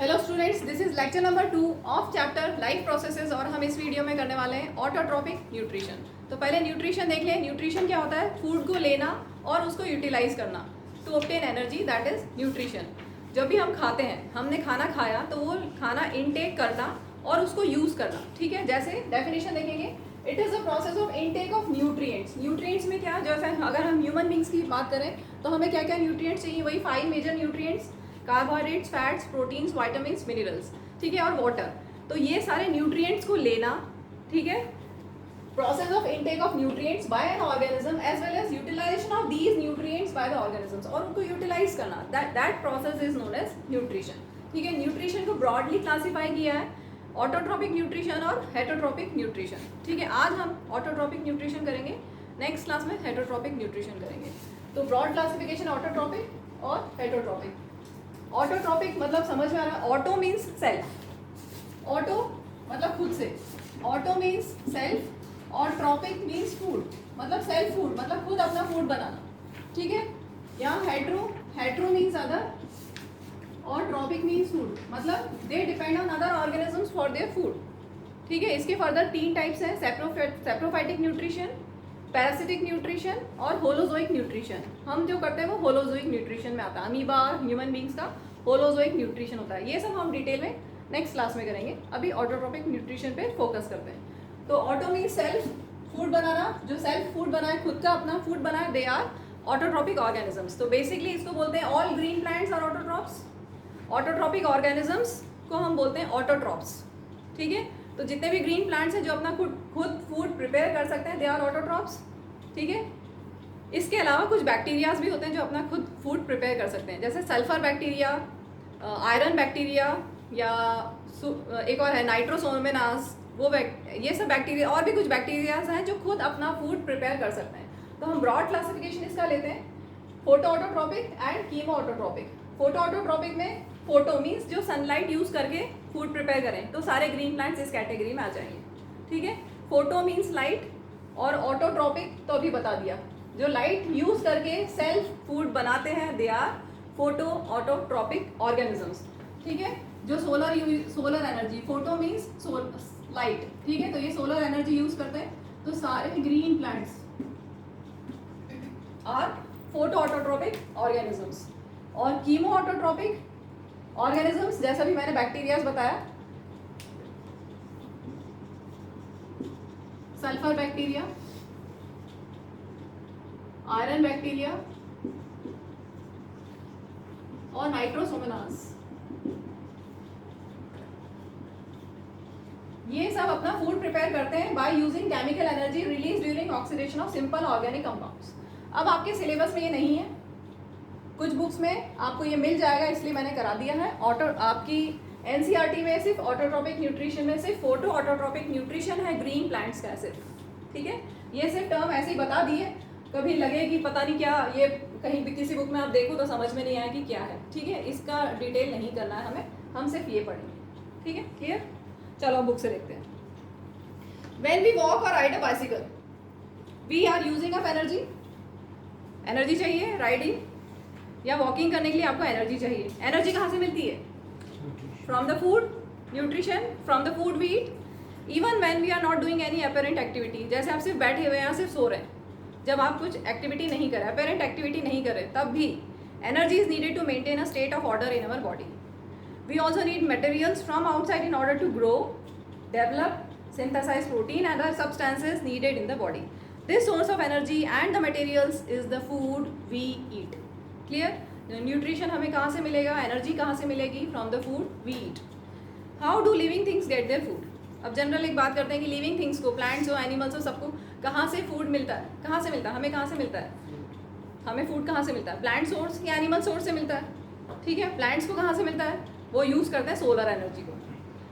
Hello students, this is lecture number 2 of chapter life processes और हम इस video में करने वाले हैं ऑटोट्रॉपिक न्यूट्रिशन। तो पहले न्यूट्रिशन देख लें। न्यूट्रिशन क्या होता है? फूड को लेना और उसको यूटिलाइज करना to obtain energy, that is nutrition. जब भी हम खाते हैं, हमने खाना खाया तो वो खाना इनटेक करना और उसको यूज़ करना, ठीक है। जैसे डेफिनेशन देखेंगे, it is a process of intake of nutrients. Nutrients में क्या, जैसे अगर हम ह्यूमन बींग्स की बात करें तो हमें क्या क्या न्यूट्रिएंट्स चाहिए? वही 5 major nutrients: carbohydrates, fats, proteins, vitamins, minerals, ठीक है, और वाटर। तो ये सारे न्यूट्रिएंट्स को लेना, ठीक है, process of intake of nutrients by an organism as well as utilization of these nutrients by the organisms, और उनको यूटिलाइज करना, that process is known as nutrition, ठीक है। न्यूट्रिशन को ब्रॉडली क्लासीफाई किया है ऑटोट्रॉपिक न्यूट्रिशन और हेटरोट्रॉपिक न्यूट्रिशन, ठीक है। आज हम ऑटोट्रॉपिक न्यूट्रिशन करेंगे, नेक्स्ट क्लास में हेटरोट्रॉपिक न्यूट्रिशन करेंगे। तो ब्रॉड क्लासिफिकेशन ऑटोट्रॉपिक और हेटरोट्रॉपिक। ऑटोट्रॉपिक मतलब समझ में आ रहा है? ऑटो मीन्स सेल्फ, ऑटो मतलब खुद से, ऑटो मीन्स सेल्फ, और ट्रॉपिक मीन्स फूड मतलब सेल्फ फूड, मतलब खुद अपना फूड बनाना, ठीक है। यहाँ हेट्रो मीन्स अदर और ट्रॉपिक मीन्स फूड, मतलब they depend on other organisms for their food, ठीक है। इसके फर्दर 3 टाइप्स हैं: सेप्रोफाइटिक न्यूट्रिशन, पैरासिटिक न्यूट्रिशन और होलोजोइक न्यूट्रिशन। हम जो करते हैं वो होलोजोइक न्यूट्रिशन में आता है। अमीबा ह्यूमन बींग्स का होलोजोइक न्यूट्रिशन होता है। ये सब हम डिटेल में नेक्स्ट क्लास में करेंगे। अभी ऑटोट्रॉपिक न्यूट्रिशन पे फोकस करते हैं। तो ऑटो मीन सेल्फ फूड बनाना, जो सेल्फ फूड बनाए, खुद का अपना फूड बनाए, दे आर ऑटोट्रॉपिक ऑर्गेनिजम्स। तो बेसिकली इसको बोलते हैं all green plants are autotrophs. Autotrophic organisms को हम बोलते हैं ऑटोट्रॉप्स, ठीक है। तो जितने भी ग्रीन प्लांट्स हैं जो अपना खुद फूड प्रिपेयर कर सकते हैं, दे आर ऑटोट्रॉप्स, ठीक है। इसके अलावा कुछ बैक्टीरियाज भी होते हैं जो अपना खुद फूड प्रिपेयर कर सकते हैं, जैसे सल्फर बैक्टीरिया, आयरन बैक्टीरिया, या एक और है नाइट्रोसोमेनास, ये सब बैक्टीरिया, और भी कुछ बैक्टीरियाज हैं जो खुद अपना फूड प्रिपेयर कर सकते हैं। तो हम ब्रॉड क्लासिफिकेशन इसका लेते हैं: photo autotrophic and chemo autotrophic. Photo autotrophic में फोटो मीन्स जो सनलाइट यूज करके फूड प्रिपेयर करें, तो सारे ग्रीन प्लांट्स इस कैटेगरी में आ जाएंगे, ठीक है। फोटो मीन्स लाइट, और ऑटोट्रॉपिक तो अभी बता दिया, जो लाइट यूज करके सेल्फ फूड बनाते हैं, they are photo autotrophic organisms, ठीक है। जो solar energy, photo means light, ठीक है, तो ये सोलर एनर्जी यूज करते हैं, तो सारे green plants are photo autotrophic organisms. और कीमो ऑटोट्रॉपिक ऑर्गेनिजम्स, जैसा भी मैंने बैक्टीरियाज बताया, सल्फर बैक्टीरिया, आयरन बैक्टीरिया और नाइट्रोसोमेनास, ये सब अपना फूड प्रिपेयर करते हैं by using chemical energy release during oxidation of simple organic compounds. अब आपके सिलेबस में ये नहीं है, कुछ बुक्स में आपको ये मिल जाएगा, इसलिए मैंने करा दिया है। आपकी एनसीईआरटी में सिर्फ ऑटोट्रॉपिक न्यूट्रिशन में सिर्फ फोटो ऑटोट्रॉपिक न्यूट्रिशन है ग्रीन प्लांट्स का सिर्फ, ठीक है। ये सिर्फ टर्म ऐसे ही बता दिए, कभी लगे कि पता नहीं क्या, ये कहीं भी किसी बुक में आप देखो तो समझ में नहीं आया कि क्या है, ठीक है। इसका डिटेल नहीं करना है हमें, हम सिर्फ ये पढ़ेंगे, ठीक है, क्लियर। चलो बुक से देखते हैं। When we walk or ride a bicycle, we are using up energy. Energy चाहिए राइडिंग या वॉकिंग करने के लिए, आपको एनर्जी चाहिए। एनर्जी कहाँ से मिलती है? From the food, nutrition, from the food we eat. Even when we are not doing any apparent activity, जैसे आप सिर्फ बैठे हुए हैं, सिर्फ सो रहे हैं, जब आप कुछ एक्टिविटी नहीं करें, अपेरेंट एक्टिविटी नहीं करें, तब भी energy is needed to maintain a state of order in our body. We also need materials from outside in order to grow, develop, synthesize protein and other substances needed in the body. This source of energy and the materials is the food we eat. Clear? Nutrition हमें कहाँ से मिलेगा, energy कहाँ से मिलेगी? From the food we eat. How do living things get their food? अब general एक बात करते हैं कि लिविंग थिंग्स को, प्लांट्स हो, एनिमल्स हो, सबको कहाँ से फूड मिलता है? कहाँ से मिलता है? हमें कहाँ से मिलता है? हमें फूड कहाँ से मिलता है? प्लांट सोर्स या एनिमल सोर्स से मिलता है, ठीक है। प्लांट्स को कहाँ से मिलता है? वो यूज़ करते हैं सोलर एनर्जी को।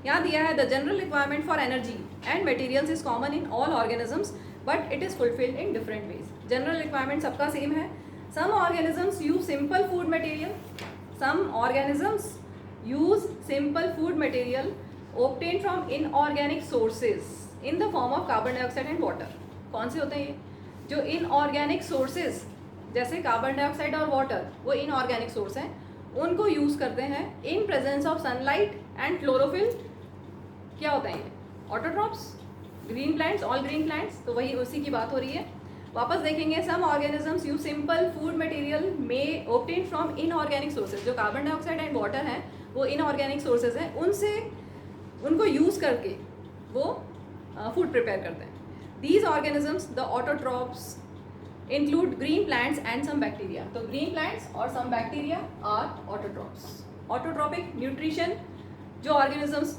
यहाँ दिया है the general requirement for energy and materials is common in all organisms but it is fulfilled in different ways. General requirement सबका सेम है। Some organisms use simple food material, some organisms use simple food material obtained from inorganic sources in the form of carbon dioxide and water। कौन से होते हैं ये? जो inorganic sources, जैसे carbon dioxide और वाटर, वो इनऑर्गेनिक सोर्स हैं, उनको यूज़ करते हैं in presence of sunlight and chlorophyll. क्या होता है ये? Autotrophs, green plants, all green plants, तो वही उसी की बात हो रही है। वापस देखेंगे, some organisms use simple food material में ऑब्टेन फ्रॉम इनऑर्गेनिक सोर्सेज। जो कार्बन डाइऑक्साइड एंड वाटर हैं वो इनऑर्गेनिक सोर्सेज हैं, उनसे उनको यूज़ करके वो फूड प्रिपेयर करते हैं। These organisms the autotrophs include green plants and some bacteria. तो ग्रीन प्लांट्स और some bacteria are autotrophs. Autotrophic nutrition जो ऑर्गेनिजम्स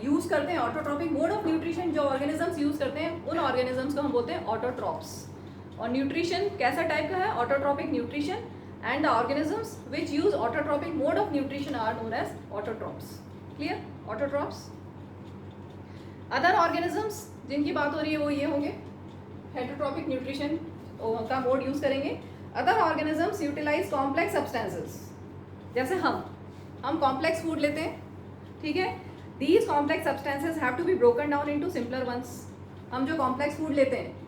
यूज़ करते हैं, ऑटोट्रॉपिक मोड ऑफ न्यूट्रिशन जो ऑर्गेनिजम्स यूज़ करते हैं, उन ऑर्गेनिजम्स को हम बोलते हैं ऑटोट्रॉप्स। और न्यूट्रिशन कैसा टाइप का है? Autotrophic nutrition, and the organisms which use autotrophic mode of nutrition are known as autotrophs. Clear? Autotrophs. Other organisms जिनकी बात हो रही है वो ये होंगे, हेटरोट्रॉपिक न्यूट्रिशन का मोड यूज़ करेंगे। Other organisms utilize complex substances, जैसे हम कॉम्प्लेक्स फूड लेते हैं, ठीक है। These complex substances have to be broken down into simpler ones. हम जो कॉम्प्लेक्स फूड लेते हैं,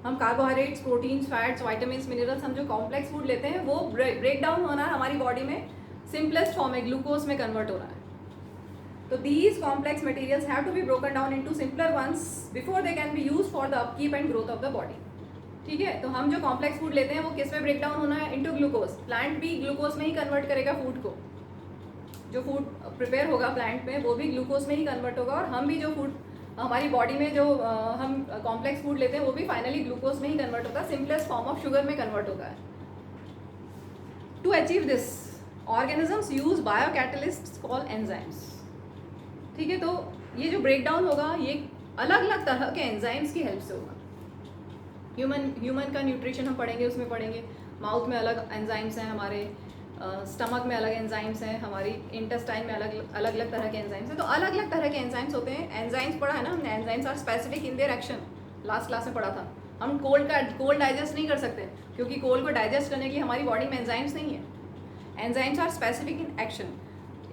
हम carbohydrates, proteins, fats, vitamins, minerals, हम जो कॉम्प्लेक्स फूड लेते हैं वो ब्रेक डाउन होना है हमारी बॉडी में, सिंपलेस्ट फॉर्म में ग्लूकोज में कन्वर्ट होना है। तो these complex materials have to be broken down into simpler ones before they can be use for the upkeep and growth of the body, ठीक है। तो हम जो कॉम्प्लेक्स फूड लेते हैं वो किस में ब्रेक डाउन होना है? Into glucose. प्लांट भी ग्लूकोज में ही कन्वर्ट करेगा फूड को। जो फूड प्रिपेयर होगा प्लांट में वो भी ग्लूकोज में ही कन्वर्ट होगा, और हम भी जो फूड हमारी बॉडी में जो हम कॉम्प्लेक्स फूड लेते हैं वो भी फाइनली ग्लूकोज में ही कन्वर्ट होता है, सिंपलेस्ट फॉर्म ऑफ शुगर में कन्वर्ट होता है। To achieve this organisms use bio catalysts called enzymes, ठीक है। तो ये जो ब्रेक डाउन होगा ये अलग अलग तरह के एंजाइम्स की हेल्प से होगा। ह्यूमन का न्यूट्रिशन हम पढ़ेंगे, उसमें पढ़ेंगे माउथ में अलग एंजाइम्स हैं, हमारे स्टमक में अलग एंजाइम्स हैं, हमारी इंटेस्टाइन में अलग अलग तरह के एंजाइम्स हैं। तो अलग अलग तरह के एंजाइम्स होते हैं। एंजाइम्स पढ़ा है ना हमने, enzymes are specific in their action, last class में पढ़ा था। हम कोल्ड डाइजेस्ट नहीं कर सकते क्योंकि कोल्ड को डाइजेस्ट करने के लिए हमारी बॉडी में एंजाइम्स नहीं है। Enzymes are specific in action.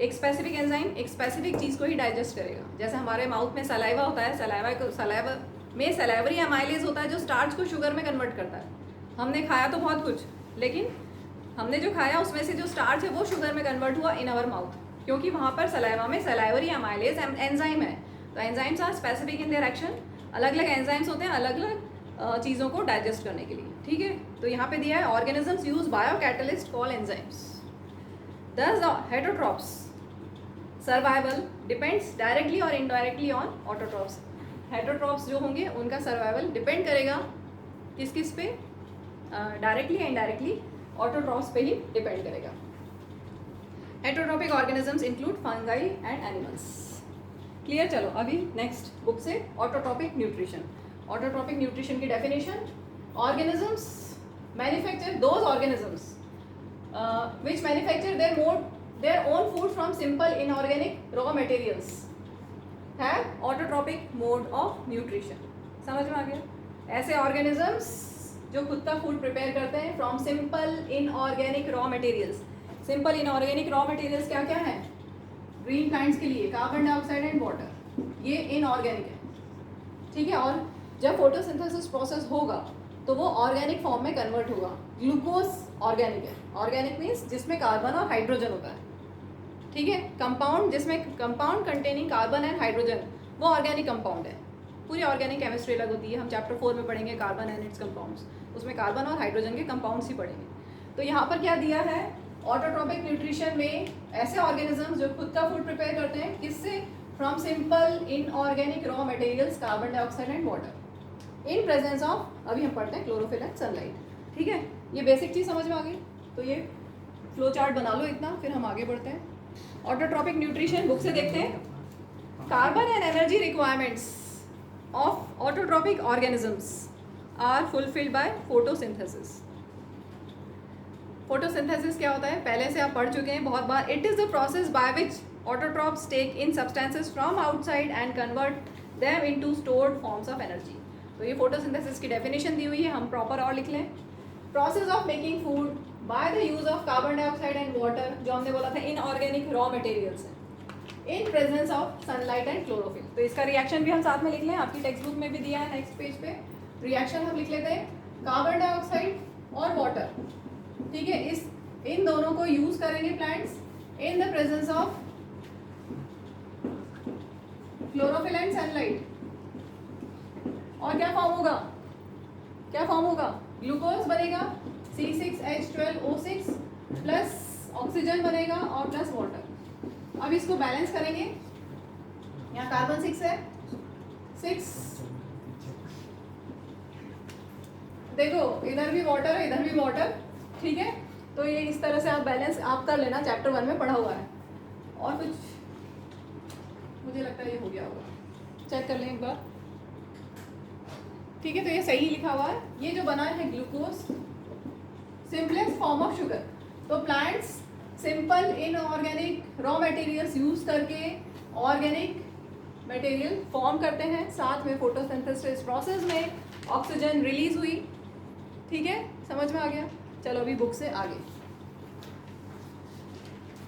एक स्पेसिफिक एंजाइम एक स्पेसिफिक चीज़ को ही डाइजेस्ट करेगा। जैसे हमारे माउथ में सलाइवा होता है, सलाइवा में सलाइवरी एमाइलेज होता है जो स्टार्च को शुगर में कन्वर्ट करता है। हमने खाया तो बहुत कुछ, लेकिन हमने जो खाया उसमें से जो स्टार्च है वो शुगर में कन्वर्ट हुआ इन आवर माउथ, क्योंकि वहाँ पर सलाइवा में सलाइवरी एमाइलेज एंजाइम है। तो enzymes are specific in their action. अलग अलग एंजाइम्स होते हैं अलग अलग चीज़ों को डाइजेस्ट करने के लिए, ठीक है। तो यहाँ पे दिया है organisms use bio catalyst call enzymes. Thus the heterotrophs survival depends directly और इनडायरेक्टली ऑन ऑटोट्रॉप्स। हेटरोट्रॉप्स जो होंगे उनका सर्वाइवल डिपेंड करेगा किस किस पे? डायरेक्टली या इनडायरेक्टली ऑटोट्रॉप्स पे ही डिपेंड करेगा। Heterotrophic organisms include fungi and animals. Clear? चलो अभी नेक्स्ट बुक से ऑटोट्रॉपिक न्यूट्रिशन। ऑटोट्रॉपिक न्यूट्रिशन की definition, organisms manufacture those organisms which manufacture their own food from simple inorganic raw materials have autotrophic mode of nutrition। समझ में आ गया? ऐसे organisms जो खुद का फूड प्रिपेयर करते हैं from simple inorganic raw materials. Simple inorganic raw materials क्या क्या है? ग्रीन प्लांट्स के लिए कार्बन डाइऑक्साइड एंड वाटर, ये इनऑर्गेनिक है, ठीक है। और जब फोटोसिंथेसिस प्रोसेस होगा तो वो ऑर्गेनिक फॉर्म में कन्वर्ट होगा। ग्लूकोज ऑर्गेनिक है, ऑर्गेनिक मीन्स जिसमें कार्बन और हाइड्रोजन होता है, ठीक है। कंपाउंड जिसमें compound containing carbon and hydrogen वो ऑर्गेनिक कंपाउंड है। पूरी ऑर्गेनिक केमिस्ट्री अलग होती है, हम चैप्टर 4 में पढ़ेंगे कार्बन एंड इट्स कंपाउंड्स, उसमें कार्बन और हाइड्रोजन के कंपाउंड्स ही पढ़ेंगे। तो यहाँ पर क्या दिया है? ऑटोट्रॉपिक न्यूट्रिशन में ऐसे ऑर्गेनिजम्स जो खुद का फूड प्रिपेयर करते हैं, किससे? From simple inorganic raw materials carbon dioxide and water in presence of, अभी हम पढ़ते हैं क्लोरोफिल एंड सनलाइट, ठीक है। ये बेसिक चीज़ समझ में आ गई? तो ये फ्लो चार्ट बना लो इतना, फिर हम आगे बढ़ते हैं। ऑटोट्रॉपिक न्यूट्रिशन बुक से देखते हैं। Carbon and energy requirements of autotrophic organisms are fulfilled by photosynthesis. Photosynthesis क्या होता है? पहले से आप पढ़ चुके हैं बहुत बार। It is the process by which autotrophs take in substances from outside and convert them into stored forms of energy. तो ये फोटोसिंथेसिस की डेफिनेशन दी हुई है, हम प्रॉपर और लिख लें। Process of making food by the use of carbon dioxide and water, जो हमने बोला था इनऑर्गेनिक रॉ मटेरियल्स है, in presence of sunlight and chlorophyll. तो इसका रिएक्शन भी हम साथ में लिख लें, आपकी टेक्स्ट बुक में भी दिया है नेक्स्ट पेज पे। रिएक्शन हम लिख लेते हैं कार्बन डाइऑक्साइड और वाटर, ठीक है। इस इन दोनों को यूज करेंगे plants in the presence of chlorophyll and sunlight. और क्या फॉर्म होगा, क्या फॉर्म होगा, ग्लूकोज बनेगा C6H12O6 प्लस ऑक्सीजन बनेगा और प्लस वाटर। अब इसको बैलेंस करेंगे, यहाँ कार्बन 6 है, 6, देखो इधर भी वाटर है इधर भी वाटर, ठीक है। तो ये इस तरह से आप बैलेंस आप कर लेना, चैप्टर 1 में पढ़ा हुआ है। और कुछ मुझे लगता है ये हो गया होगा, चेक कर लें एक बार, ठीक है। तो ये सही लिखा हुआ है, ये जो बना है glucose simplest form of sugar. तो plants simple inorganic raw materials use करके ऑर्गेनिक मटेरियल फॉर्म करते हैं, साथ में फोटोसिंथेसिस प्रोसेस में ऑक्सीजन रिलीज हुई, ठीक है, समझ में आ गया। चलो अभी बुक से आगे।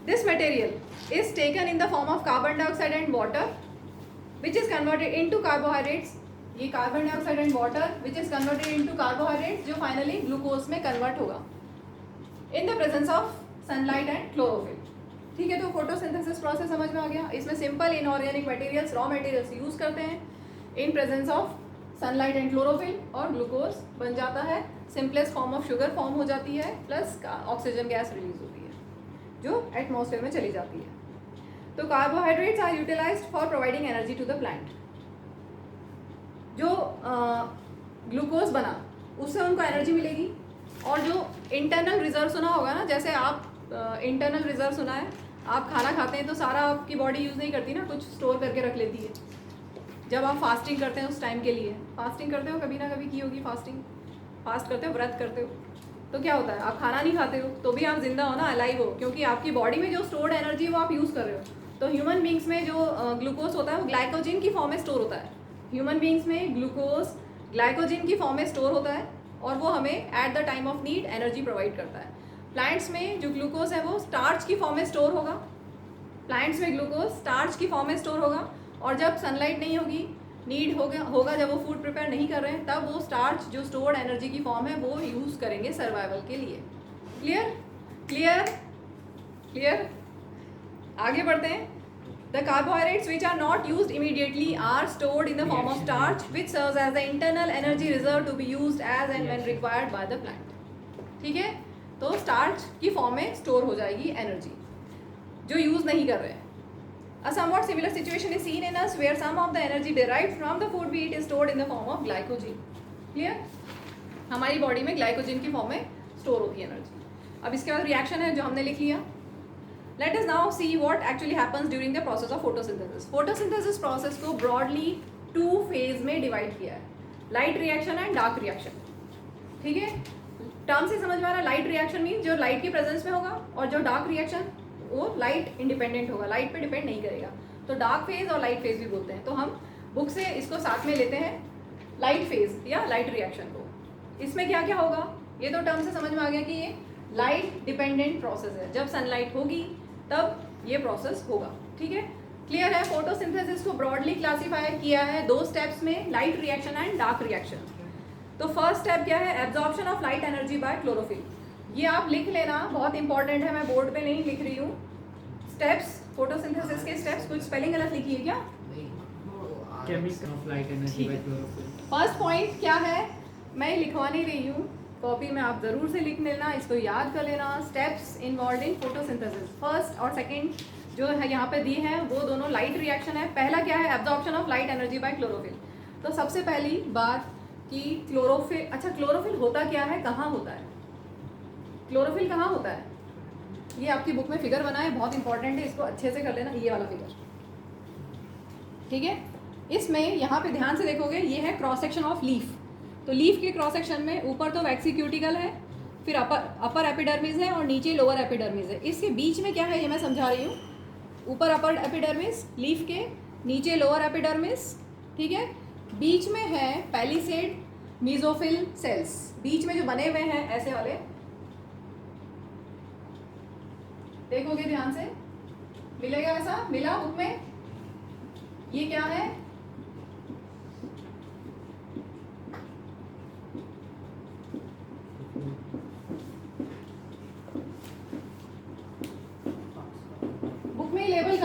This material is taken in the form of carbon dioxide and water which is converted into carbohydrates. ये carbon dioxide and water which is converted into carbohydrates जो फाइनली ग्लूकोज में कन्वर्ट होगा in the presence of sunlight and chlorophyll, ठीक है। तो photosynthesis process समझ में आ गया। इसमें simple inorganic materials raw materials use करते हैं in presence of sunlight and chlorophyll और ग्लूकोज बन जाता है, simplest form of sugar form हो जाती है, प्लस ऑक्सीजन गैस रिलीज होती है जो एटमॉस्फेयर में चली जाती है। तो carbohydrates are utilized for providing energy to the plant. जो ग्लूकोज बना उससे उनको एनर्जी मिलेगी, और जो इंटरनल रिजर्व सुना होगा ना, जैसे आप इंटरनल रिजर्व सुना है, आप खाना खाते हैं तो सारा आपकी बॉडी यूज़ नहीं करती ना, कुछ स्टोर करके रख लेती है। जब आप फास्टिंग करते हैं उस टाइम के लिए, फास्टिंग करते हो, कभी ना कभी की होगी फास्टिंग, फास्ट करते हो, व्रत करते हो, तो क्या होता है, आप खाना नहीं खाते हो तो भी आप जिंदा हो ना, अलाइव हो, क्योंकि आपकी बॉडी में जो स्टोर्ड एनर्जी वो आप यूज़ कर रहे हो। तो ह्यूमन बींग्स में जो ग्लूकोज होता है वो ग्लाइकोजिन की फॉर्म में स्टोर होता है। ह्यूमन बींग्स में ग्लूकोज ग्लाइकोजिन की फॉर्म में स्टोर होता है और वो हमें at the time of need energy provide करता है। प्लांट्स में जो ग्लूकोज है वो स्टार्च की फॉर्म में स्टोर होगा, प्लांट्स में ग्लूकोज स्टार्च की फॉर्म में स्टोर होगा, और जब सनलाइट नहीं होगी, नीड होगा जब वो फूड प्रिपेयर नहीं कर रहे हैं, तब वो स्टार्च जो स्टोर्ड एनर्जी की फॉर्म है वो यूज़ करेंगे सर्वाइवल के लिए। क्लियर क्लियर क्लियर, आगे बढ़ते हैं। The carbohydrates which are not used immediately are stored in the form of starch, which serves as the internal energy reserve to be used as and when required by the plant. ठीक है, तो starch की form में store हो जाएगी energy जो use नहीं कर रहे हैं। A somewhat similar situation is seen in us where some of the energy derived from the food we eat is stored in the form of glycogen. Clear? हमारी body में glycogen की form में store होती है energy. अब इसके बाद reaction है जो हमने लिख लिया। Let us now see what actually happens during the process of photosynthesis. Photosynthesis process को broadly 2 phase में divide किया है, light reaction and dark reaction. ठीक है, टर्म से समझ में आ रहा है। लाइट रिएक्शन मीन जो लाइट की प्रेजेंस में होगा, और जो डार्क रिएक्शन वो लाइट इंडिपेंडेंट होगा, लाइट पे डिपेंड नहीं करेगा। तो डार्क फेज और लाइट फेज भी बोलते हैं। तो हम बुक से इसको साथ में लेते हैं, लाइट फेज या लाइट रिएक्शन को। इसमें क्या क्या होगा, ये तो टर्म से समझ में आ गया कि ये लाइट डिपेंडेंट प्रोसेस है, जब सनलाइट होगी तब ये प्रोसेस होगा। ठीक है, क्लियर है। फोटोसिंथेसिस को ब्रॉडली क्लासीफाई किया है 2 स्टेप्स में, light reaction and dark reaction. तो फर्स्ट स्टेप क्या है, absorption of light energy by chlorophyll. ये आप लिख लेना, बहुत इंपॉर्टेंट है, मैं बोर्ड पे नहीं लिख रही हूँ। स्टेप्स, फोटोसिंथेसिस के स्टेप्स, कुछ स्पेलिंग गलत लिखी है क्या? Chemical of light energy by chlorophyll. First point क्या है, मैं लिखवा नहीं रही हूँ, कॉपी में आप जरूर से लिख लेना, इसको याद कर लेना। Steps involve in photosynthesis, first और सेकंड जो है यहाँ पे दिए हैं वो दोनों लाइट रिएक्शन है। पहला क्या है, absorption of light energy by chlorophyll. तो सबसे पहली बात कि क्लोरोफिल, अच्छा क्लोरोफिल होता क्या है, कहाँ होता है, क्लोरोफिल कहाँ होता है, ये आपकी बुक में फिगर बना है, बहुत इंपॉर्टेंट है, इसको अच्छे से कर लेना, ये वाला फिगर। ठीक है, इसमें यहाँ पे ध्यान से देखोगे, ये है क्रॉस सेक्शन ऑफ लीफ। तो लीफ के क्रॉस सेक्शन में ऊपर तो वैक्सीक्यूटिकल है, फिर अपर एपिडर्मिस है और नीचे लोअर एपिडर्मिस है। इसके बीच में क्या है ये मैं समझा रही हूँ, ऊपर अपर एपिडर्मिस लीफ के, नीचे लोअर एपिडर्मिस। ठीक है, बीच में है पैलिसेड मीजोफिल सेल्स, बीच में जो बने हुए हैं ऐसे वाले, देखोगे ध्यान से, मिलेगा ऐसा, मिला बुक में। ये क्या है,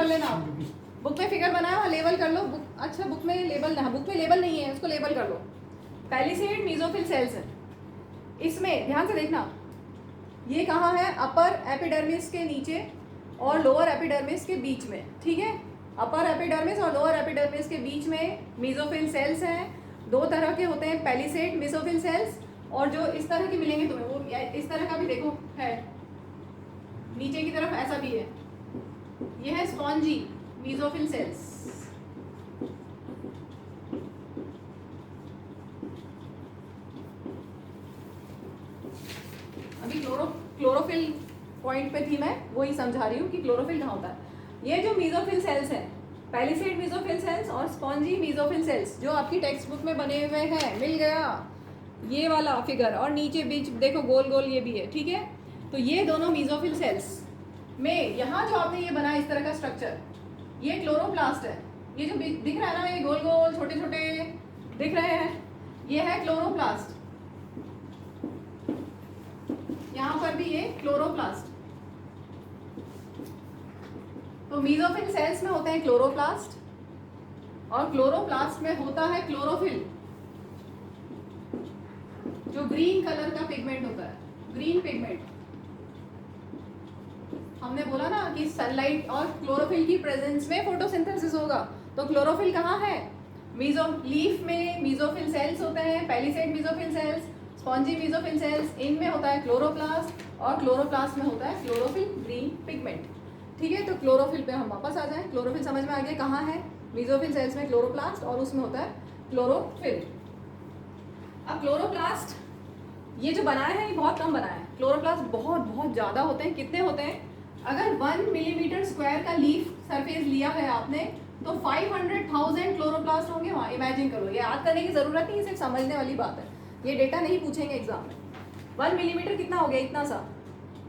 कर लेना आप। बुक में फिगर बनाया और लेबल कर लो। बुक अच्छा बुक में लेबल ना, बुक में लेबल नहीं है, उसको लेबल कर लो। पैलिसेड मेसोफिल सेल्स है। इसमें ध्यान से देखना, ये कहाँ है? अपर एपिडर्मिस के नीचे और लोअर एपिडर्मिस के बीच में, ठीक है। अपर एपिडर्मिस और लोअर एपिडर्मिस के बीच में मेसोफिल सेल्स हैं। दो तरह के होते हैं, पैलिसेड मेसोफिल सेल्स, और जो इस तरह के मिलेंगे तुम्हें वो इस तरह का भी देखो है, नीचे की तरफ ऐसा भी है, ये है स्पॉन्जी मेसोफिल सेल्स। अभी क्लोरोफिल पॉइंट पे थी मैं, वही समझा रही हूँ कि क्लोरोफिल कहाँ होता है। ये जो मेसोफिल सेल्स हैं, पैलिसेड मेसोफिल सेल्स और स्पॉन्जी मेसोफिल सेल्स, जो आपकी टेक्स्ट बुक में बने हुए हैं, मिल गया ये वाला फिगर, और नीचे बीच देखो गोल गोल ये भी है, ठीक है। तो ये दोनों मेसोफिल सेल्स में यहाँ जो आपने ये बनाया इस तरह का स्ट्रक्चर, ये क्लोरोप्लास्ट है। ये जो दिख रहा है ना, ये गोल गोल छोटे छोटे दिख रहे हैं, ये है क्लोरोप्लास्ट। यहाँ पर भी ये क्लोरोप्लास्ट। तो मेसोफिल सेल्स में होते हैं क्लोरोप्लास्ट, और क्लोरोप्लास्ट में होता है क्लोरोफिल, जो ग्रीन कलर का पिगमेंट होता है, ग्रीन पिगमेंट। हमने बोला ना कि सनलाइट और क्लोरोफिल की प्रेजेंस में फोटोसिंथेसिस होगा। तो क्लोरोफिल कहाँ है? लीफ में मेसोफिल सेल्स होते हैं, palisade mesophyll cells, spongy mesophyll cells, इनमें होता है क्लोरोप्लास्ट, और क्लोरोप्लास्ट में होता है क्लोरोफिल ग्रीन पिगमेंट, ठीक है। तो क्लोरोफिल पे हम वापस आ जाएं। क्लोरोफिल समझ में आ गया कहाँ है? मेसोफिल सेल्स में क्लोरोप्लास्ट, और उसमें होता है क्लोरोफिल। अब क्लोरोप्लास्ट ये जो बनाया है ये बहुत कम बनाया है। क्लोरोप्लास्ट बहुत बहुत ज़्यादा होते हैं। कितने होते हैं? अगर 1 मिलीमीटर स्क्वायर का लीफ सरफेस लिया है आपने, तो 500,000 क्लोरोप्लास्ट होंगे वहाँ। इमेजिन करो, ये याद करने की ज़रूरत नहीं, सिर्फ समझने वाली बात है। ये डेटा नहीं पूछेंगे एग्जाम में। 1 मिलीमीटर कितना हो गया? इतना सा।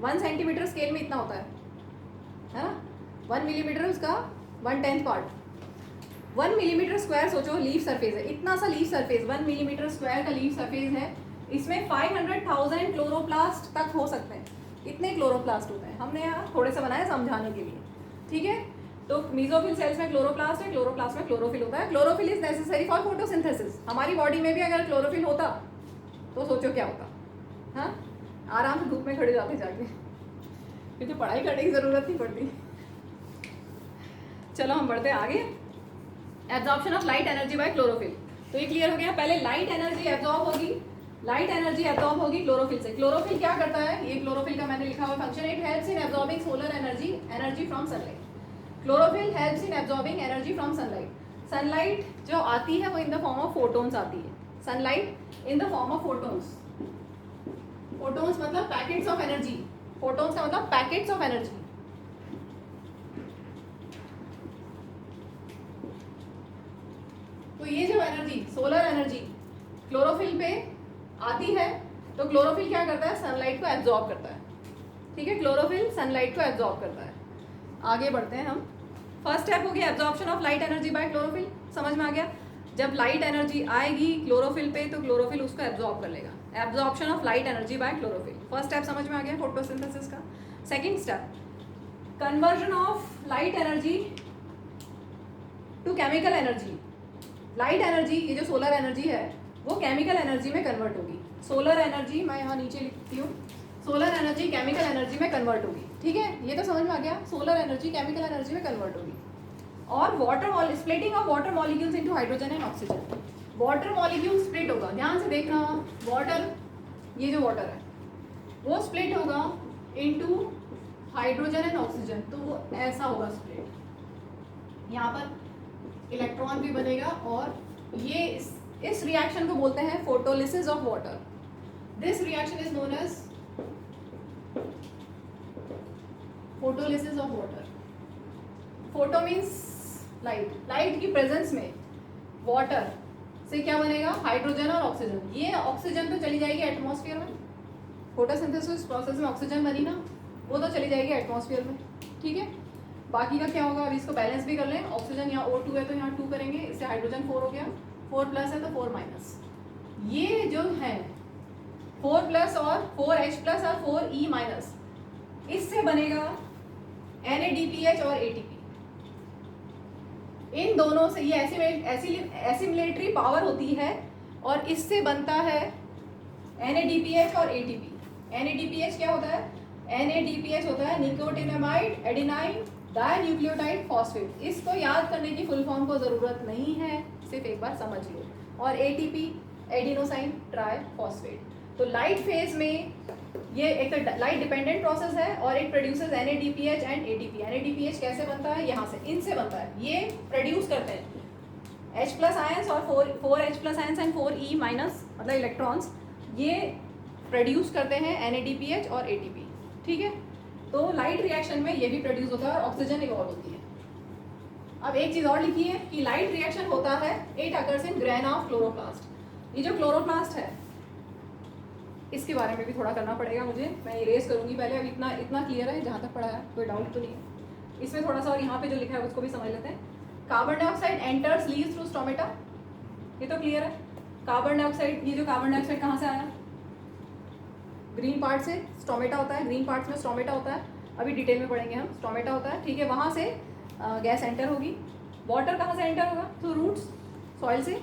1 सेंटीमीटर स्केल में इतना होता है ना। 1 मिलीमीटर उसका 1/10 पार्ट। 1 मिलीमीटर स्क्वायर सोचो लीफ सरफेस है, इतना सा लीफ सरफेस, 1 मिलीमीटर स्क्वायर का लीफ सरफेस है। इसमें 500,000 क्लोरोप्लास्ट तक हो सकते हैं, इतने क्लोरोप्लास्ट होते हैं। हमने यहाँ थोड़े से बनाया समझाने के लिए, ठीक है। तो मेसोफिल सेल्स में क्लोरोप्लास्ट है, क्लोरोप्लास्ट में क्लोरोफिल होता है। Chlorophyll is necessary for photosynthesis. हमारी बॉडी में भी अगर क्लोरोफिल होता तो सोचो क्या होता, हाँ? आराम से धूप में खड़े जाते जाके, फिर तो पढ़ाई करने की ज़रूरत नहीं पड़ती। चलो हम बढ़ते हैं आगे। Absorption of light energy by chlorophyll. तो ये क्लियर हो गया। पहले लाइट एनर्जी एब्जॉर्ब होगी, लाइट एनर्जी एब्जॉर्ब होगी क्लोरोफिल से। क्लोरोफिल क्या करता है? ये क्लोरोफिल का मैंने लिखा हुआ function, it helps in absorbing solar energy from sunlight. Chlorophyll helps in absorbing energy from sunlight. Sunlight जो आती है वो इन द फॉर्म ऑफ फोटोन्स आती है। Sunlight in the form of photons. Photons मतलब पैकेट्स ऑफ एनर्जी। फोटोन्स का मतलब packets of energy. तो ये जो एनर्जी, सोलर एनर्जी, क्लोरोफिल पे आती है, तो क्लोरोफिल क्या करता है? सनलाइट को एब्जॉर्ब करता है, ठीक है। क्लोरोफिल सनलाइट को एब्जॉर्ब करता है। आगे बढ़ते हैं हम। फर्स्ट स्टेप हो गया absorption of light energy by chlorophyll. समझ में आ गया? जब लाइट एनर्जी आएगी क्लोरोफिल पे, तो क्लोरोफिल उसको एब्जॉर्ब कर लेगा। Absorption of light energy by chlorophyll, first step समझ में आ गया फोटोसिंथेसिस का। Second step, conversion of light energy to chemical energy. Light energy, ये जो सोलर एनर्जी है, वो केमिकल एनर्जी में कन्वर्ट होगी। सोलर एनर्जी मैं यहाँ नीचे लिखती हूँ, सोलर एनर्जी केमिकल एनर्जी में कन्वर्ट होगी, ठीक है। ये तो समझ में आ गया, सोलर एनर्जी केमिकल एनर्जी में कन्वर्ट होगी। और water splitting of water molecules into hydrogen and oxygen. Water molecule split होगा, ध्यान से देखना। वाटर, ये जो वाटर है वो स्प्लिट होगा इनटू हाइड्रोजन एंड ऑक्सीजन, तो वो ऐसा होगा स्प्लिट। यहाँ पर इलेक्ट्रॉन भी बनेगा, और ये इस रिएक्शन को बोलते हैं photolysis of water. This reaction is known as photolysis of water. Photo means light. Light की प्रेजेंस में वाटर से क्या बनेगा? हाइड्रोजन और ऑक्सीजन। ये ऑक्सीजन तो चली जाएगी एटमॉस्फेयर में, फोटोसिंथेसिस प्रोसेस में ऑक्सीजन बनी ना, वो तो चली जाएगी एटमॉस्फेयर में, ठीक है। बाकी का क्या होगा? अभी इसको बैलेंस भी कर लें। ऑक्सीजन यहाँ O2 है तो यहाँ 2 करेंगे, इससे हाइड्रोजन 4 हो गया, 4 प्लस है तो 4 माइनस। ये जो है 4 प्लस और 4H प्लस और 4E माइनस, इससे बनेगा NADPH और ATP। इन दोनों से ये एसिमिलेटरी पावर होती है और इससे बनता है NADPH और ATP। NADPH क्या होता है? NADPH होता है निकोटिनामाइड एडिनाइन डाइन्यूक्लियोटाइड फॉस्फेट। इसको याद करने की फुल फॉर्म को ज़रूरत नहीं है, सिर्फ एक बार समझ लो। और ATP एडिनोसाइन ट्राइफॉस्फेट। तो लाइट फेज में ये एक तो लाइट डिपेंडेंट प्रोसेस है और एक produces NADPH and ATP। NADPH कैसे बनता है? यहाँ से, इनसे बनता है। ये प्रोड्यूस करते हैं H+ आयंस और 4H+ आयंस एंड 4E- मतलब इलेक्ट्रॉन्स, ये प्रोड्यूस करते हैं NADPH और ATP। ठीक है, तो लाइट रिएक्शन में ये भी प्रोड्यूस होता है और ऑक्सीजन इवॉल्व होती है। अब एक चीज़ और लिखी है कि लाइट रिएक्शन होता है, it occurs in grana of chloroplast. ये जो क्लोरोप्लास्ट है इसके बारे में भी थोड़ा करना पड़ेगा मुझे, मैं इरेज करूंगी पहले। अब इतना क्लियर है जहाँ तक पढ़ा है, कोई डाउट तो नहीं है इसमें। थोड़ा सा और यहाँ पे जो लिखा है उसको भी समझ लेते हैं। Carbon dioxide enters leaves through stomata, ये तो क्लियर है। कार्बन डाइऑक्साइड, ये जो कार्बन डाइऑक्साइड कहाँ से आया? ग्रीन पार्ट से स्टोमेटा होता है, ग्रीन पार्ट्स में स्टोमेटा होता है, अभी डिटेल में पढ़ेंगे हम। स्टोमेटा होता है, ठीक है, वहाँ से गैस एंटर होगी। वाटर कहाँ से एंटर होगा? थ्रू रूट्स, सॉइल से।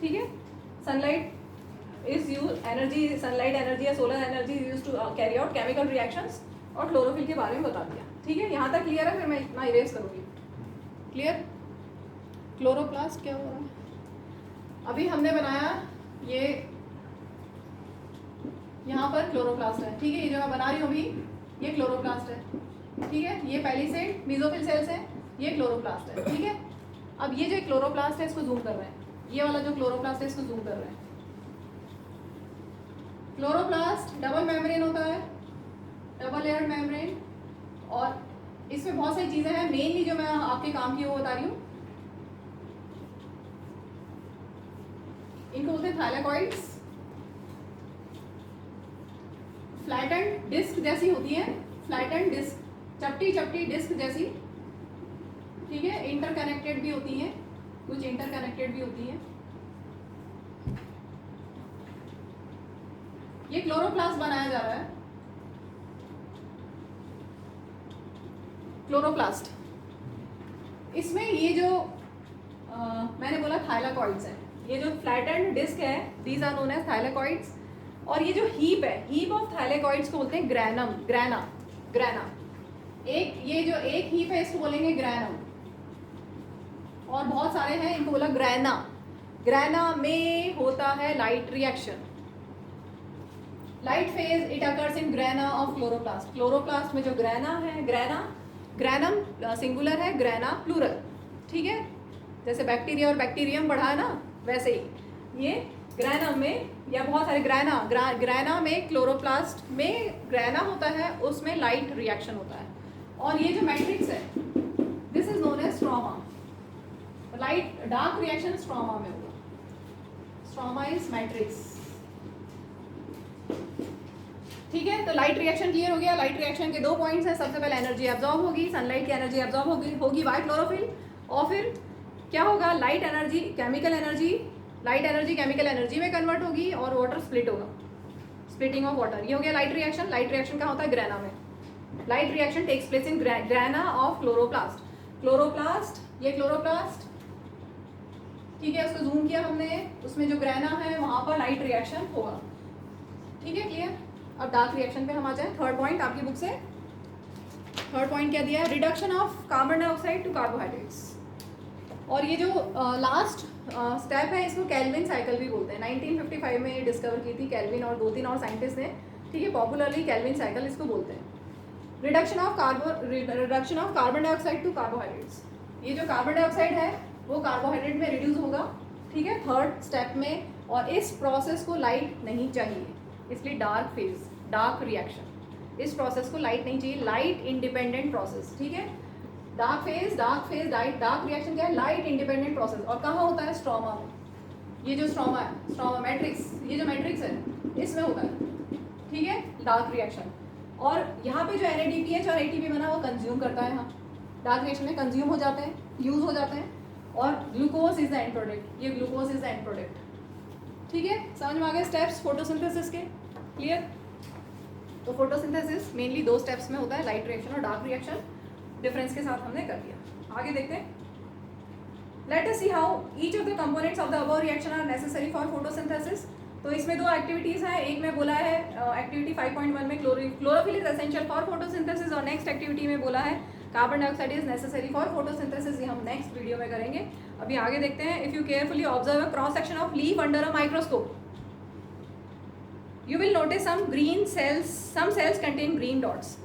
ठीक है, sunlight is use energy, sunlight energy या solar energy use to carry out chemical reactions, और क्लोरोफिल के बारे में बता दिया। ठीक है, यहाँ तक क्लियर है? फिर मैं इतना इरेज करूँगी। क्लियर? क्लोरोप्लास्ट क्या हो रहा है? अभी हमने बनाया ये, यहाँ पर क्लोरोप्लास्ट है। ठीक है, ये जो मैं बना रही हूँ अभी, ये क्लोरोप्लास्ट है। ठीक है, ये पहली से मेसोफिल सेल्स है, ये क्लोरोप्लास्ट है। ठीक है, अब ये जो क्लोरोप्लास्ट है इसको जूम कर रहे हैं, ये वाला जो क्लोरोप्लास्ट है इसको जूम कर रहे हैं। क्लोरोप्लास्ट डबल मेम्ब्रेन होता है, डबल लेयर्ड मेम्ब्रेन, और इसमें बहुत सारी चीज़ें हैं। मेनली जो मैं आपके काम की वो बता रही हूँ, इनको बोलते हैं थाइलेकॉइड्स। फ्लैटेंड डिस्क जैसी होती है, फ्लैटेंड डिस्क, चपटी चपटी डिस्क जैसी। ठीक है, इंटरकनेक्टेड भी होती हैं, कुछ इंटरकनेक्टेड भी होती हैं। ये क्लोरोप्लास्ट बनाया जा रहा है, क्लोरोप्लास्ट। इसमें ये जो मैंने बोला थाइलेकॉइड्स है, ये जो फ्लैटेंड डिस्क है, these are known as thylakoids. और ये जो हीप है, हीप ऑफ थाइलेकॉइड्स को बोलते हैं ग्रैनम, ग्रैना। ये जो एक हीप है इसको बोलेंगे ग्रैनम, और बहुत सारे हैं, इनको बोला ग्रैना। ग्रैना में होता है light reaction. Light phase it occurs in grana of chloroplast. Chloroplast में जो ग्रैना है, ग्रैनम सिंगुलर है, ग्रैना प्लूरल। ठीक है, जैसे बैक्टीरिया और बैक्टीरियम पढ़ा है ना, वैसे ही ये ग्रैनम में, या बहुत सारे ग्रैना में, क्लोरोप्लास्ट में ग्रैना होता है, उसमें लाइट रिएक्शन होता है। और ये जो मैट्रिक्स है, this is known as stroma. Light dark reaction stroma में होगा, स्ट्रोमा इज मैट्रिक्स। ठीक है, तो लाइट रिएक्शन क्लियर हो गया। लाइट रिएक्शन के दो पॉइंट्स हैं, सबसे पहले एनर्जी एब्जॉर्ब होगी, सनलाइट की एनर्जी एब्जॉर्ब होगी बाय क्लोरोफिल, और फिर क्या होगा? लाइट एनर्जी केमिकल एनर्जी में कन्वर्ट होगी और वाटर स्प्लिट होगा, स्प्लिटिंग ऑफ वाटर। ये हो गया लाइट रिएक्शन। लाइट रिएक्शन कहाँ होता है? ग्रैना में। Light reaction takes place in grana of chloroplast. ये क्लोरोप्लास्ट, ठीक है, उसको जूम किया हमने, उसमें जो ग्रैना है वहाँ पर लाइट रिएक्शन होगा। ठीक है, क्लियर? अब डार्क रिएक्शन पे हम आ जाए। थर्ड पॉइंट आपकी बुक से, थर्ड पॉइंट क्या दिया है? Reduction of carbon dioxide to carbohydrates. और ये जो लास्ट स्टेप है इसको केल्विन साइकिल भी बोलते हैं। 1955 में ये डिस्कवर की थी केल्विन और 2-3 और साइंटिस्ट ने। ठीक है, पॉपुलरली केल्विन साइकिल इसको बोलते हैं। Reduction of carbon dioxide to carbohydrates. ये जो कार्बन डाइऑक्साइड है वो कार्बोहाइड्रेट में रिड्यूस होगा, ठीक है, थर्ड स्टेप में। और इस प्रोसेस को लाइट नहीं चाहिए, इसलिए डार्क फेज, डार्क रिएक्शन, इस प्रोसेस को लाइट नहीं चाहिए, लाइट इंडिपेंडेंट प्रोसेस। ठीक है, डार्क रिएक्शन क्या है? Light independent process. और कहाँ होता है? स्ट्रोमा में। ये जो स्ट्रोमा है, स्ट्रोमा मैट्रिक्स, ये जो मैट्रिक्स है इसमें होता है। ठीक है, डार्क रिएक्शन। और यहाँ पे जो NADPH और ATP बना वो कंज्यूम करता है, यहाँ डार्क रिएक्शन में कंज्यूम हो जाते हैं, यूज हो जाते हैं, और glucose is the end product. ये glucose is the end product. ठीक है, समझ में आ गए स्टेप्स फोटोसिंथेसिस के? क्लियर? तो फोटोसिंथेसिस मेनली 2 स्टेप्स में होता है, लाइट रिएक्शन और डार्क रिएक्शन। डिफरेंस के साथ हमने कर दिया। आगे देखते हैं। Let us see how each of the components of the above reaction are necessary for photosynthesis. तो इसमें दो एक्टिविटीज़ हैं, एक में बोला है एक्टिविटी 5.1 में chlorophyll is essential for photosynthesis, और नेक्स्ट एक्टिविटी में बोला है carbon dioxide is necessary for photosynthesis. ये हम नेक्स्ट वीडियो में करेंगे। अभी आगे देखते हैं। If you carefully observe a cross section of leaf under a microscope, you will notice some green cells, some cells contain green dots.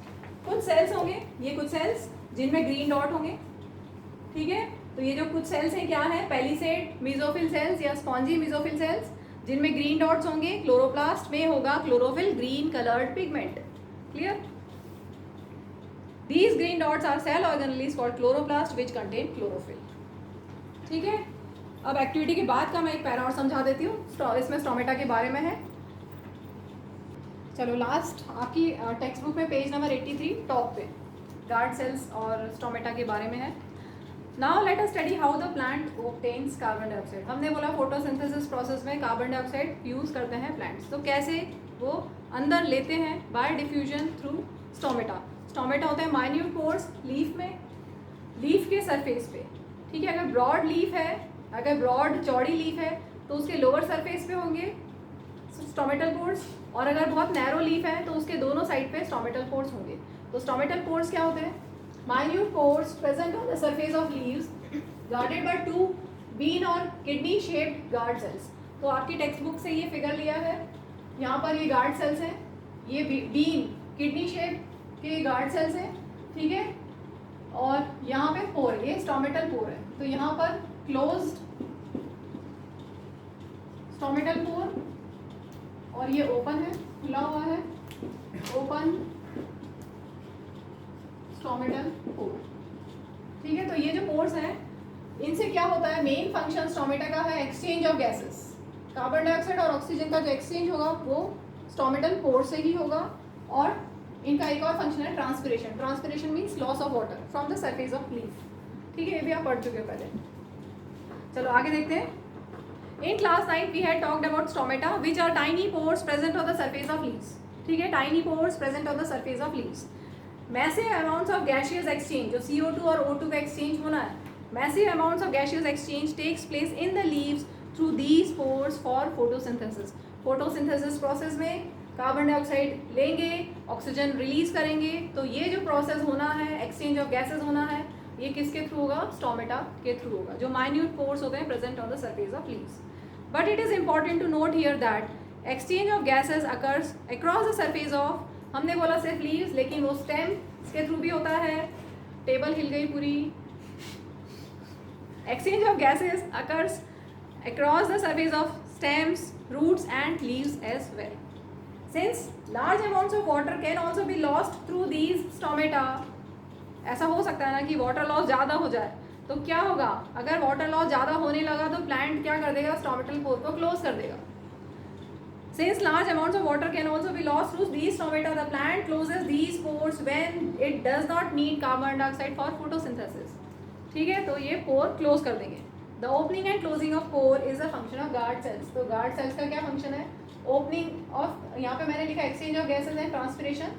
कुछ cells होंगे, ये कुछ सेल्स जिनमें ग्रीन डॉट होंगे, ठीक है। तो ये जो कुछ सेल्स हैं क्या है, पेलिसेड मेसोफिल सेल्स या स्पॉन्जी मेसोफिल सेल्स जिनमें ग्रीन डॉट्स होंगे। क्लोरोप्लास्ट में होगा chlorophyll, green coloured pigment. Clear? These green dots are cell organelles called chloroplast which contain chlorophyll. ठीक है। अब एक्टिविटी के बाद का मैं एक पैरा और समझा देती हूँ, इसमें स्टोमेटा के बारे में है। चलो लास्ट आपकी टेक्स्ट बुक में पेज नंबर 83 टॉप पे गार्ड सेल्स और स्टोमेटा के बारे में है। Now let us study how the plant obtains carbon dioxide. हमने बोला फोटोसिंथेसिस प्रोसेस में कार्बन डाइऑक्साइड यूज़ करते हैं प्लांट्स, तो कैसे वो अंदर लेते हैं, bye diffusion through stomata. Stomata होता है माइन्यूट पोर्स लीफ में, लीफ के सरफेस पे, ठीक है। अगर ब्रॉड लीफ है, अगर ब्रॉड चौड़ी लीफ है तो उसके लोअर सरफेस पे होंगे स्टोमेटल पोर्स, और अगर बहुत नैरो लीफ है तो उसके दोनों साइड पे स्टोमेटल पोर्स होंगे। तो स्टोमेटल पोर्स क्या होते हैं? Minute pores present on the surface of leaves guarded by two bean और किडनी शेप्ड गार्ड सेल्स। तो आपकी टेक्स्ट बुक से ये फिगर लिया है, यहाँ पर ये गार्ड सेल्स हैं, ये बीन किडनी शेप के गार्ड सेल्स हैं, ठीक है। और यहाँ पे पोर, ये स्टोमेटल पोर है, तो यहाँ पर क्लोज्ड स्टोमेटल पोर और ये ओपन है, खुला हुआ है, ओपन स्टोमेटल पोर, ठीक है। तो ये जो पोर्स हैं इनसे क्या होता है, मेन फंक्शन स्टोमेटा का है exchange of gases. Carbon dioxide और ऑक्सीजन का जो एक्सचेंज होगा वो स्टोमेटल पोर से ही होगा, और इनका एक और फंक्शन है transpiration. Transpiration means loss of water from the surface of leaf, ठीक है। ये भी आप पढ़ चुके हो पहले। चलो आगे देखते हैं। In class 9 we had talked about stomata which are tiny pores present on the surface of leaves, ठीक है। Tiny pores present on the surface of leaves. Massive amounts of gaseous exchange, जो CO2 और O2 का exchange होना है, massive amounts of gaseous exchange takes place in the leaves through these pores for photosynthesis. Photosynthesis process में carbon dioxide लेंगे, oxygen release करेंगे, तो ये जो प्रोसेस होना है, एक्सचेंज ऑफ गैसेस होना है, ये किसके थ्रू होगा? स्टोमेटा के थ्रू होगा, जो माइन्यूट पोर्स होते हैं present on the surface of leaves. But it is important to note here that exchange of gases occurs across the surface of, हमने बोला सिर्फ लीव्स, लेकिन वो स्टेम के थ्रू भी होता है। टेबल हिल गई पूरी। Exchange of gases occurs across the surface of stems, roots and leaves as well. Since large amounts of water can also be lost through these stomata, ऐसा हो सकता है ना कि वाटर लॉस ज़्यादा हो जाए, तो क्या होगा? अगर वाटर लॉस ज़्यादा होने लगा तो प्लांट क्या कर देगा? स्टोमेटल पोर को क्लोज कर देगा। Since large amounts of water can also be lost through these stomata, the plant closes these pores when it does not need carbon dioxide for photosynthesis. ठीक है, तो ये पोर क्लोज कर देंगे। The opening and closing of pore is a function of guard cells. तो guard cells का क्या function है? ओपनिंग ऑफ, यहाँ पे मैंने लिखा exchange of gases and transpiration,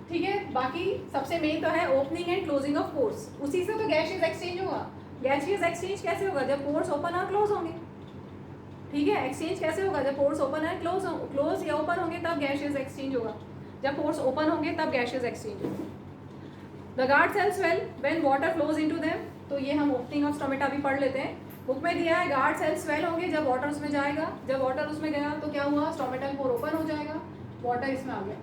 ठीक है। बाकी सबसे मेन तो है opening and closing of pores, उसी से तो गैसियस एक्सचेंज होगा। गैसियस एक्सचेंज कैसे होगा? जब पोर्स ओपन और क्लोज होंगे, ठीक है। एक्सचेंज कैसे होगा? जब पोर्स ओपन एंड क्लोज या ओपन होंगे तब गैसियस एक्सचेंज होगा। जब पोर्स ओपन होंगे तब गैसियस एक्सचेंज होगा। The guard sales well when water flows into them, तो ये हम ओपनिंग ऑफ स्टोमेटा भी पढ़ लेते हैं। बुक में दिया है गार्ड सेल्स स्वेल होंगे जब वाटर उसमें जाएगा, जब वाटर उसमें गया तो क्या हुआ? स्टोमेटल पोर ओपन हो जाएगा, वाटर इसमें आ गया,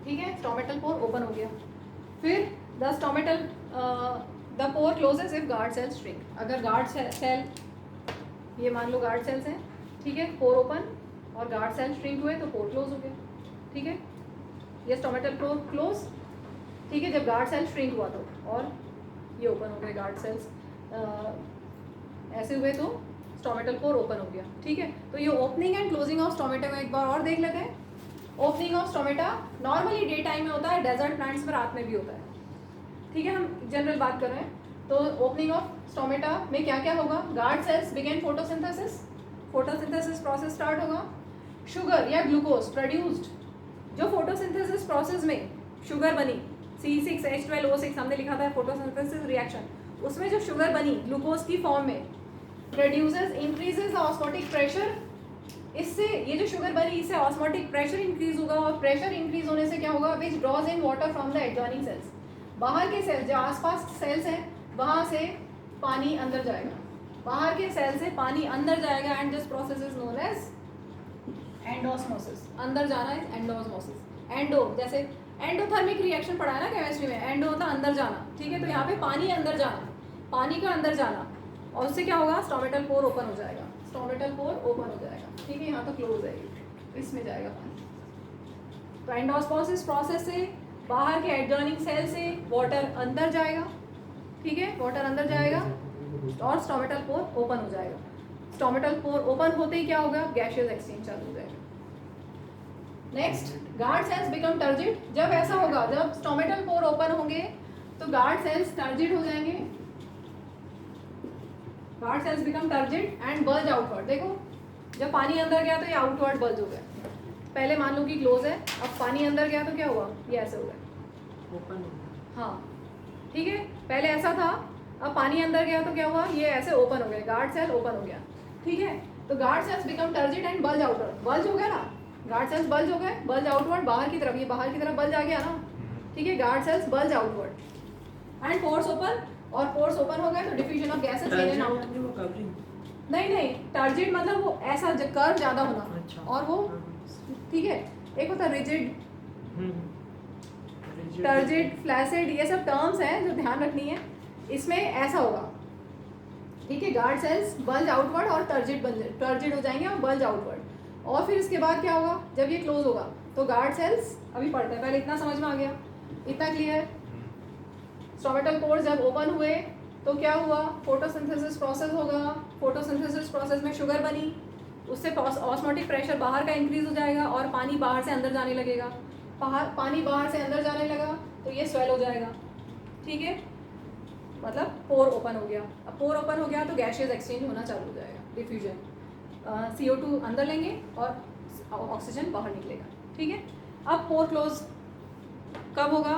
ठीक है। स्टोमेटल पोर ओपन हो गया। फिर the stomatal the pore closes if guard cells shrink. अगर गार्ड सेल, ये मान लो गार्ड सेल्स हैं, ठीक है, पोर ओपन और गार्ड सेल श्रिंक हुए तो पोर क्लोज हो गया, ठीक है। ये स्टोमेटल पोर क्लोज, ठीक है, जब गार्ड सेल श्रिंक हुआ तो, और ये ओपन हो गए गार्ड सेल्स, ऐसे हुए तो स्टोमेटल पोर ओपन हो गया, ठीक है। तो ये opening and closing of stomata को एक बार और देख लेते हैं। Opening of stomata normally day time में होता है, डेजर्ट प्लांट्स में रात में भी होता है, ठीक है। हम जनरल बात कर रहे हैं। तो ओपनिंग ऑफ स्टोमेटा में क्या क्या होगा? Guard cells begin photosynthesis, photosynthesis process start होगा। शुगर या ग्लूकोज प्रोड्यूस्ड, जो फोटोसिंथेसिस प्रोसेस में शुगर बनी, C6H12O6 हमने लिखा था फोटोसिंथेसिस रिएक्शन, उसमें जो शुगर बनी ग्लूकोज की फॉर्म में प्रोड्यूसेस इंक्रीजेस ऑस्मोटिक प्रेशर, इससे ये जो शुगर बनी इससे ऑस्मोटिक प्रेशर इंक्रीज होगा और प्रेशर इंक्रीज होने से क्या होगा, which draws in water from the adjoining cells, बाहर के सेल्स जो आसपास सेल्स हैं वहाँ से पानी अंदर जाएगा, बाहर के सेल से पानी अंदर जाएगा and this process is known as endosmosis. अंदर जाना है एंडोस्मोसिस। एंडो जैसे एंडोथर्मिक रिएक्शन पढ़ा है ना केमिस्ट्री में, एंडो होता है अंदर जाना, ठीक है। तो यहाँ पे पानी अंदर जाना, पानी का अंदर जाना और उससे क्या होगा, स्टोमेटल पोर ओपन हो जाएगा, स्टोमेटल पोर ओपन हो जाएगा, ठीक है। यहाँ तो क्लोज है, इसमें जाएगा पानी। तो एंडोस्मोसिस प्रोसेस से बाहर के एडजॉइनिंग सेल से वाटर अंदर जाएगा, ठीक है, वाटर अंदर जाएगा और स्टोमेटल पोर ओपन हो जाएगा। स्टोमेटल पोर ओपन होते ही क्या होगा, गैसियस एक्सचेंज चालू हो जाएगा। Next, guard cells become turgid. जब ऐसा होगा, जब स्टोमेटल पोर ओपन होंगे तो गार्ड सेल्स टर्जिड हो जाएंगे, guard cells become turgid and bulge outward. देखो जब पानी अंदर गया तो ये आउटवर्ड बल्ज हो गया, पहले मान लो कि क्लोज है, अब पानी अंदर गया तो क्या हुआ, ये ऐसे हो गया, ओपन हो। हाँ ठीक है, पहले ऐसा था, अब पानी अंदर गया तो क्या हुआ, ये ऐसे ओपन हो गया, गार्ड सेल ओपन हो गया, ठीक है। तो guard cells become turgid and bulge outward. Bulge हो गया ना, गार्ड सेल्स बल्ज हो गए, बल्ज आउटवर्ड बाहर की तरफ, ये बाहर की तरफ बल्ज आ गया ना, ठीक है। Guard cells bulge outward and pores open, और पोर्स ओपन हो गए तो diffusion of gases in and out. नहीं टर्जिड मतलब वो ऐसा कर्व ज्यादा होना, अच्छा। और वो ठीक है, एक होता है रिजिड, टर्जिड, फ्लैसिड, ये सब टर्म्स हैं जो ध्यान रखनी है। इसमें ऐसा होगा, ठीक है, गार्ड सेल्स बल्ज आउटवर्ड और टर्जिड हो जाएंगे और बल्ज आउटवर्ड। और फिर इसके बाद क्या होगा, जब ये क्लोज होगा तो गार्ड सेल्स, अभी पढ़ते हैं, पहले इतना समझ में आ गया, इतना क्लियर। स्टोमेटल पोर्स जब ओपन हुए तो क्या हुआ, फोटोसिंथेसिस प्रोसेस होगा, फोटोसिंथेसिस प्रोसेस में शुगर बनी, उससे ऑस्मोटिक प्रेशर बाहर का इंक्रीज हो जाएगा और पानी बाहर से अंदर जाने लगेगा, पानी बाहर से अंदर जाने लगा तो ये स्वेल हो जाएगा, ठीक है, मतलब पोर ओपन हो गया। अब पोर ओपन हो गया तो गैसियस एक्सचेंज होना चालू हो जाएगा, डिफ्यूजन, CO2 अंदर लेंगे और ऑक्सीजन बाहर निकलेगा, ठीक है। अब पोर क्लोज कब होगा,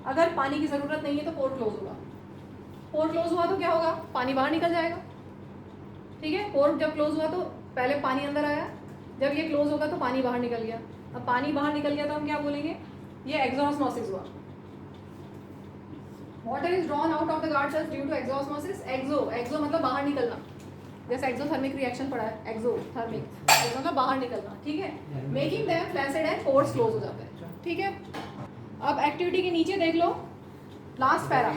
अगर पानी की ज़रूरत नहीं है तो पोर क्लोज होगा, पोर क्लोज हुआ तो क्या होगा, पानी बाहर निकल जाएगा, ठीक है। पोर जब क्लोज हुआ तो पहले पानी अंदर आया, जब ये क्लोज होगा तो पानी बाहर निकल गया। अब पानी बाहर निकल गया तो हम क्या बोलेंगे, ये एक्सोस्मोसिस हुआ। Water is drawn out of the guard cells due to exosmosis. Exo मतलब बाहर निकलना, जैसे एक्सोथर्मिक रिएक्शन पड़ा है, एक्सोथर्मिक मतलब बाहर निकलना, ठीक है। Making them flaccid and pores close हो जाते हैं, ठीक है। अब एक्टिविटी के नीचे देख लो, last para.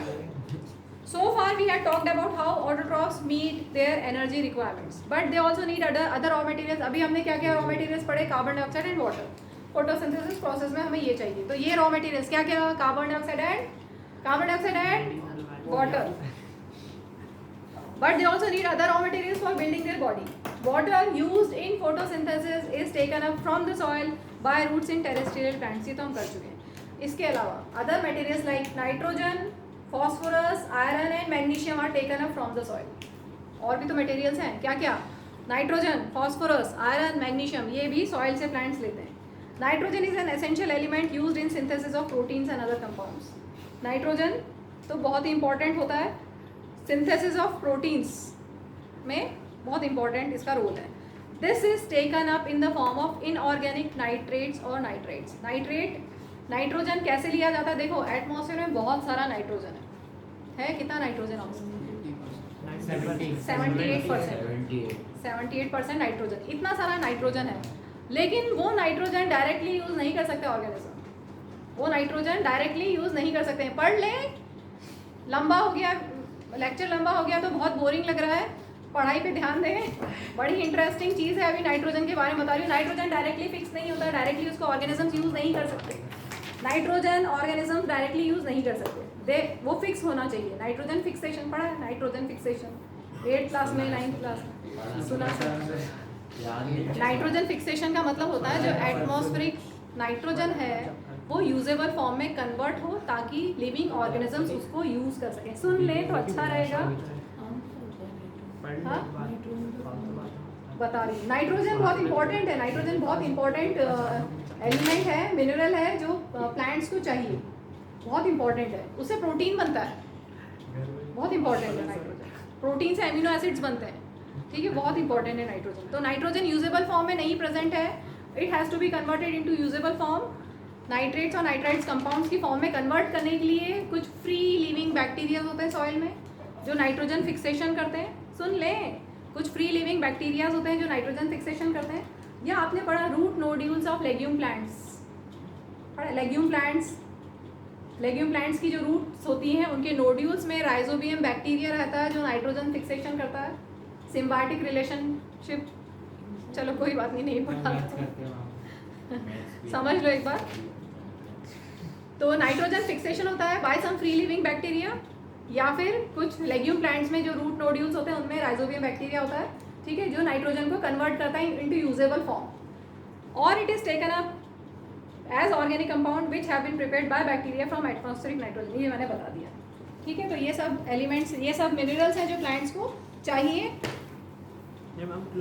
So far we had talked about how autotrophs meet their energy requirements, but they also need other raw materials. अभी हमने क्या क्या raw materials पढ़े, carbon dioxide and water. Photosynthesis process में हमें ये चाहिए, तो ये raw materials क्या क्या, carbon dioxide and water. But they also need other raw materials for building their body. Water used in photosynthesis is taken up from the soil by roots in terrestrial plants. ये तो हम कर चुके हैं। इसके अलावा other materials like nitrogen, phosphorus, iron and magnesium are taken up from the soil. और भी तो मटेरियल्स हैं, क्या क्या, नाइट्रोजन, फॉस्फोरस, आयरन, मैग्नीशियम, ये भी सॉइल से प्लांट्स लेते हैं। Nitrogen is an essential element used in synthesis of proteins and other compounds. Nitrogen तो बहुत ही इंपॉर्टेंट होता है सिंथेसिस ऑफ प्रोटीन्स में, बहुत इंपॉर्टेंट इसका रोल है। This is taken up in the form of inorganic nitrates और नाइट्राइट्स। नाइट्रोजन कैसे लिया जाता है, देखो एटमॉस्फेयर में बहुत सारा नाइट्रोजन है कितना नाइट्रोजन ऑक्सीजन, 78% नाइट्रोजन, इतना सारा नाइट्रोजन है। लेकिन वो नाइट्रोजन डायरेक्टली यूज नहीं कर सकते ऑर्गेनिज्म, वो नाइट्रोजन डायरेक्टली यूज नहीं कर सकते हैं। पढ़ ले, लंबा हो गया लेक्चर, लंबा हो गया तो बहुत बोरिंग लग रहा है, पढ़ाई पे ध्यान दें, बड़ी इंटरेस्टिंग चीज़ है। अभी नाइट्रोजन के बारे में बता रही हूँ। नाइट्रोजन डायरेक्टली फिक्स नहीं होता, डायरेक्टली उसको ऑर्गेनिजम्स यूज नहीं कर सकते। नाइट्रोजन ऑर्गेनिजम्स डायरेक्टली यूज नहीं कर सकते, वो फिक्स होना चाहिए। नाइट्रोजन फिक्सेशन पढ़ा है, नाइट्रोजन फिक्सेशन 8th क्लास में, 9th क्लास में सुना। नाइट्रोजन फिक्सेशन का मतलब होता है जो एटमॉस्फेरिक नाइट्रोजन है वो यूजेबल फॉर्म में कन्वर्ट हो ताकि लिविंग ऑर्गेनिजम्स उसको यूज कर सकें। सुन ले तो अच्छा रहेगा। हाँ बता रही, नाइट्रोजन बहुत इंपॉर्टेंट है, नाइट्रोजन बहुत इंपॉर्टेंट एलिमेंट है, मिनरल है जो प्लांट्स को चाहिए, बहुत इंपॉर्टेंट है, उससे प्रोटीन बनता है, बहुत इंपॉर्टेंट है नाइट्रोजन। प्रोटीन से अमीनो एसिड्स बनते हैं, ठीक है, बहुत इंपॉर्टेंट है नाइट्रोजन। तो नाइट्रोजन यूजेबल फॉर्म में नहीं प्रेजेंट है, it has to be converted into usable form. Nitrates और नाइट्राइट्स कंपाउंड्स की फॉर्म में कन्वर्ट करने के लिए कुछ फ्री लिविंग बैक्टीरिया होते हैं सॉइल में जो नाइट्रोजन फिक्सेशन करते हैं। सुन लें, कुछ फ्री लिविंग बैक्टीरियाज होते हैं जो नाइट्रोजन फिक्सेशन करते हैं। या आपने पढ़ा root nodules of legume plants, पढ़ा लेग्यूम प्लांट्स की जो रूट्स होती हैं उनके नोड्यूल्स में राइजोबियम बैक्टीरिया रहता है जो नाइट्रोजन फिक्सेशन करता है। सिम्बायोटिक रिलेशनशिप, चलो कोई बात नहीं पढ़ा, समझ लो एक बार। तो नाइट्रोजन फिक्सेशन होता है by some free living bacteria, या फिर कुछ लेग्यूम प्लांट्स में जो रूट नोड्यूल्स होते हैं उनमें राइजोबियम बैक्टीरिया होता है, ठीक है, जो नाइट्रोजन को कन्वर्ट करता है इनटू यूजेबल फॉर्म। और it is taken up as organic compound which have been prepared by bacteria from atmospheric nitrogen. ये मैंने बता दिया, ठीक है। तो ये सब एलिमेंट्स, ये सब मिनरल्स हैं जो प्लांट्स को चाहिए।